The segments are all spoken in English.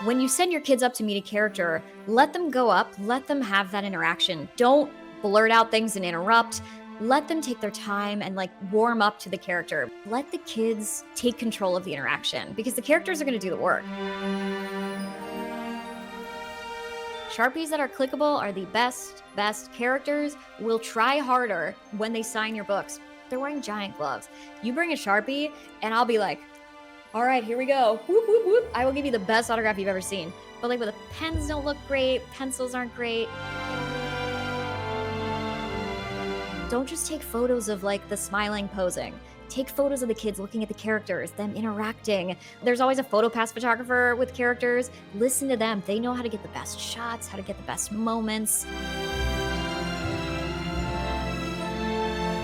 When you send your kids up to meet a character, let them go up, let them have that interaction. Don't blurt out things and interrupt. Let them take their time and warm up to the character. Let the kids take control of the interaction because the characters are going to do the work. Sharpies that are clickable are the best. Characters will try harder when they sign your books. They're wearing giant gloves. You bring a Sharpie and I'll be like, all right, here we go. Whoop, whoop, whoop. I will give you the best autograph you've ever seen. But with the pens don't look great, pencils aren't great. Don't just take photos of the smiling posing. Take photos of the kids looking at the characters, them interacting. There's always a PhotoPass photographer with characters. Listen to them. They know how to get the best shots, how to get the best moments.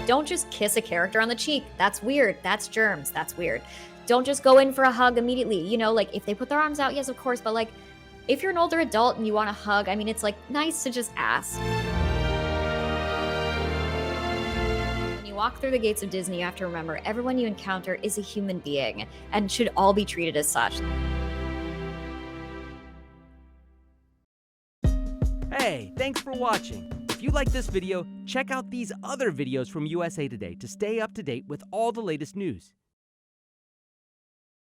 Don't just kiss a character on the cheek. That's weird. That's germs. That's weird. Don't just go in for a hug immediately. If they put their arms out, yes, of course. But if you're an older adult and you want a hug, it's nice to just ask. When you walk through the gates of Disney, you have to remember everyone you encounter is a human being and should all be treated as such. Hey, thanks for watching. If you like this video, check out these other videos from USA Today to stay up to date with all the latest news.